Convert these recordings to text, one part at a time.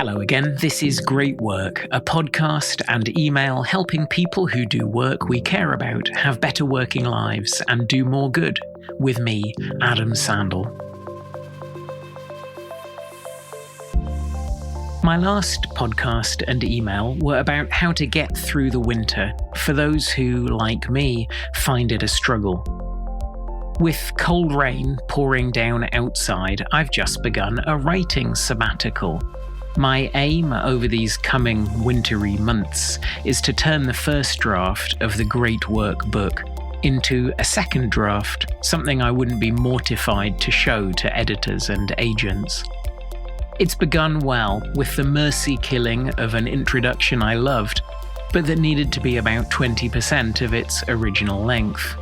Hello again, this is Great Work, a podcast and email helping people who do work we care about have better working lives and do more good, with me, Adam Sandel. My last podcast and email were about how to get through the winter for those who, like me, find it a struggle. With cold rain pouring down outside, I've just begun a writing sabbatical. My aim over these coming wintry months is to turn the first draft of the Great Work book into a second draft, something I wouldn't be mortified to show to editors and agents. It's begun well, with the mercy killing of an introduction I loved, but that needed to be about 20% of its original length.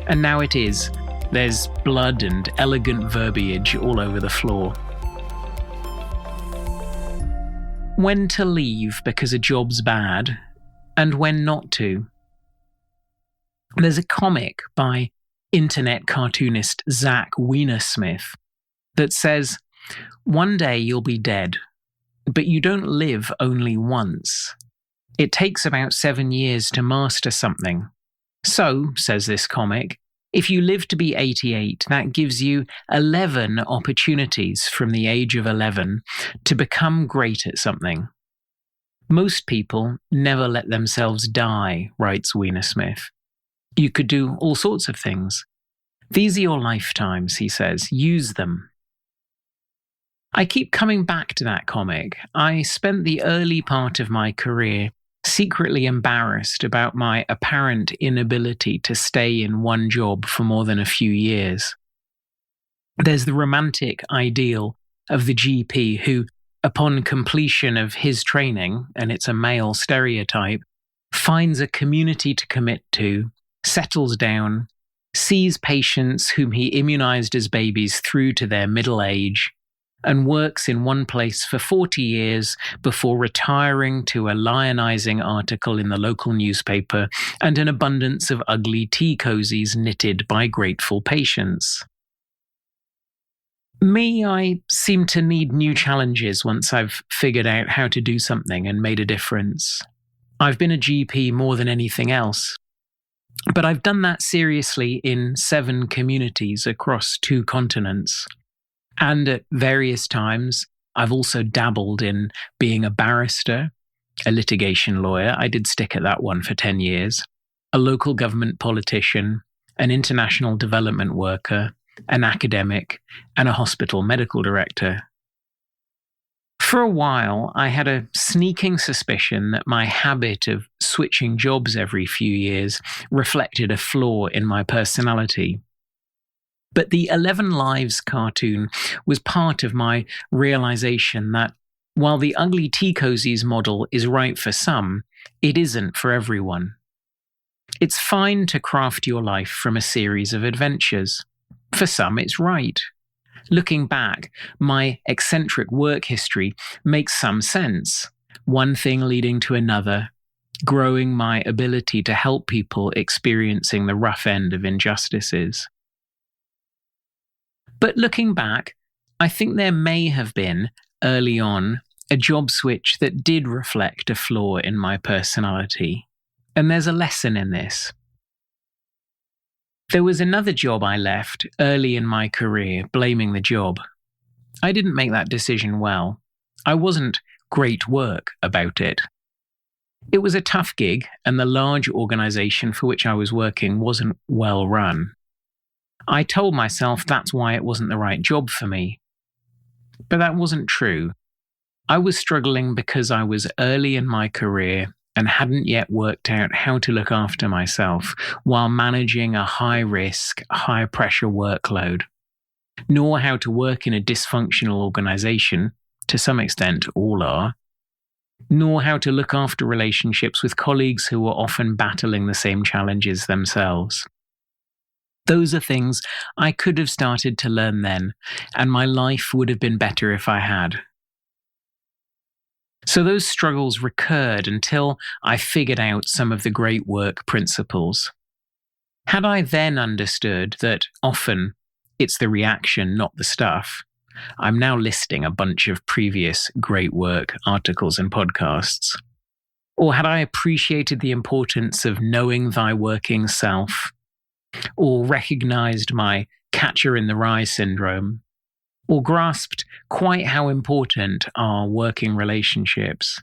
And now it is. There's blood and elegant verbiage all over the floor. When to leave because a job's bad, and when not to. There's a comic by internet cartoonist Zach Wienersmith that says, "One day you'll be dead, but you don't live only once. It takes about 7 years to master something. So, says this comic, if you live to be 88, that gives you 11 opportunities from the age of 11 to become great at something. Most people never let themselves die," writes Wienersmith. "You could do all sorts of things. These are your lifetimes," he says. "Use them." I keep coming back to that comic. I spent the early part of my career secretly embarrassed about my apparent inability to stay in one job for more than a few years. There's the romantic ideal of the GP who, upon completion of his training, and it's a male stereotype, finds a community to commit to, settles down, sees patients whom he immunized as babies through to their middle age, and works in one place for 40 years before retiring to a lionizing article in the local newspaper and an abundance of ugly tea cozies knitted by grateful patients. Me, I seem to need new challenges once I've figured out how to do something and made a difference. I've been a GP more than anything else, but I've done that seriously in 7 communities across 2 continents. And at various times, I've also dabbled in being a barrister, a litigation lawyer. I did stick at that one for 10 years, a local government politician, an international development worker, an academic, and a hospital medical director. For a while, I had a sneaking suspicion that my habit of switching jobs every few years reflected a flaw in my personality. But the 11 Lives cartoon was part of my realization that while the ugly tea cozies model is right for some, it isn't for everyone. It's fine to craft your life from a series of adventures. For some, it's right. Looking back, my eccentric work history makes some sense, one thing leading to another, growing my ability to help people experiencing the rough end of injustices. But looking back, I think there may have been, early on, a job switch that did reflect a flaw in my personality. And there's a lesson in this. There was another job I left early in my career, blaming the job. I didn't make that decision well. I wasn't great work about it. It was a tough gig, and the large organization for which I was working wasn't well run. I told myself that's why it wasn't the right job for me. But that wasn't true. I was struggling because I was early in my career and hadn't yet worked out how to look after myself while managing a high-risk, high-pressure workload, nor how to work in a dysfunctional organization, to some extent all are, nor how to look after relationships with colleagues who were often battling the same challenges themselves. Those are things I could have started to learn then, and my life would have been better if I had. So those struggles recurred until I figured out some of the Great Work principles. Had I then understood that often it's the reaction, not the stuff, I'm now listing a bunch of previous great work, articles, and podcasts. Or had I appreciated the importance of knowing thy working self? Or recognized my catcher in the rye syndrome? Or grasped quite how important are working relationships?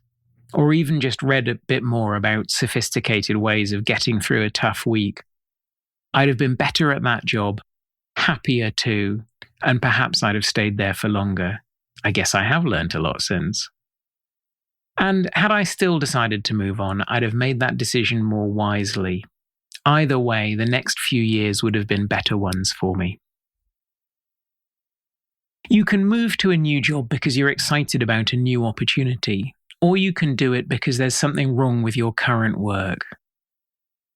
Or even just read a bit more about sophisticated ways of getting through a tough week? I'd have been better at that job, happier too, and perhaps I'd have stayed there for longer. I guess I have learnt a lot since. And had I still decided to move on, I'd have made that decision more wisely. Either way, the next few years would have been better ones for me. You can move to a new job because you're excited about a new opportunity, or you can do it because there's something wrong with your current work.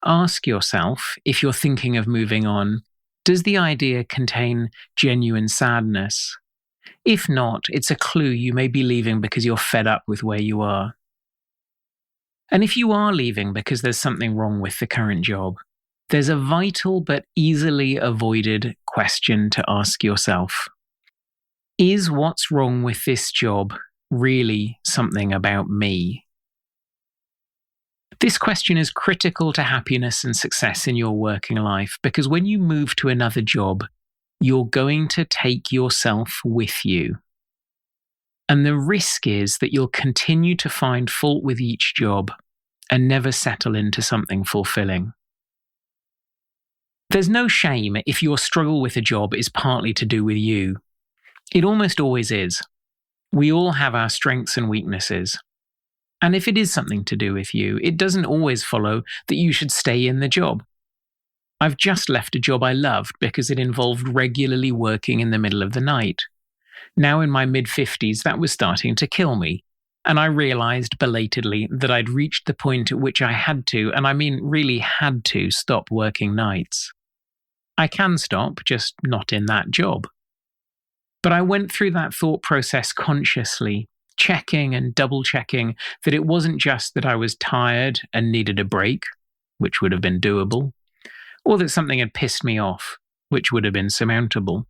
Ask yourself, if you're thinking of moving on, does the idea contain genuine sadness? If not, it's a clue you may be leaving because you're fed up with where you are. And if you are leaving because there's something wrong with the current job, there's a vital but easily avoided question to ask yourself. Is what's wrong with this job really something about me? This question is critical to happiness and success in your working life because when you move to another job, you're going to take yourself with you. And the risk is that you'll continue to find fault with each job and never settle into something fulfilling. There's no shame if your struggle with a job is partly to do with you. It almost always is. We all have our strengths and weaknesses. And if it is something to do with you, it doesn't always follow that you should stay in the job. I've just left a job I loved because it involved regularly working in the middle of the night. Now in my mid-50s, that was starting to kill me. And I realized belatedly that I'd reached the point at which I had to, and I mean really had to, stop working nights. I can stop, just not in that job. But I went through that thought process consciously, checking and double-checking that it wasn't just that I was tired and needed a break, which would have been doable, or that something had pissed me off, which would have been surmountable.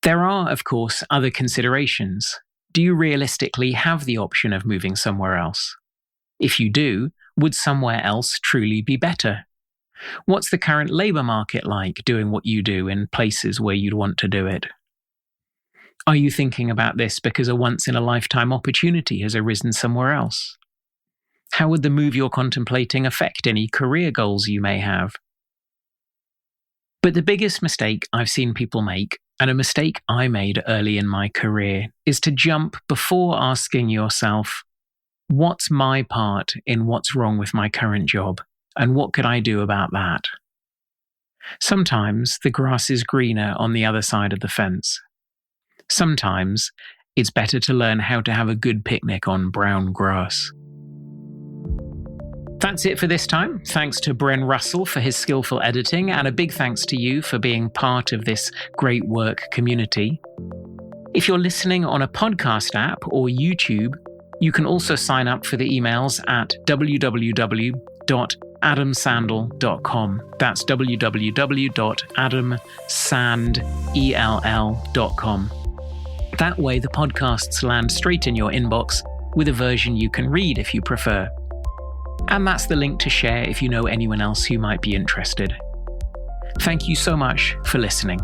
There are, of course, other considerations. Do you realistically have the option of moving somewhere else? If you do, would somewhere else truly be better? What's the current labour market like doing what you do in places where you'd want to do it? Are you thinking about this because a once-in-a-lifetime opportunity has arisen somewhere else? How would the move you're contemplating affect any career goals you may have? But the biggest mistake I've seen people make, and a mistake I made early in my career, is to jump before asking yourself, what's my part in what's wrong with my current job, and what could I do about that? Sometimes the grass is greener on the other side of the fence. Sometimes it's better to learn how to have a good picnic on brown grass. That's it for this time. Thanks to Bren Russell for his skillful editing, and a big thanks to you for being part of this great work community. If you're listening on a podcast app or YouTube, you can also sign up for the emails at www.adamsandell.com. That's www.adamsandell.com. That way, the podcasts land straight in your inbox with a version you can read if you prefer. And that's the link to share if you know anyone else who might be interested. Thank you so much for listening.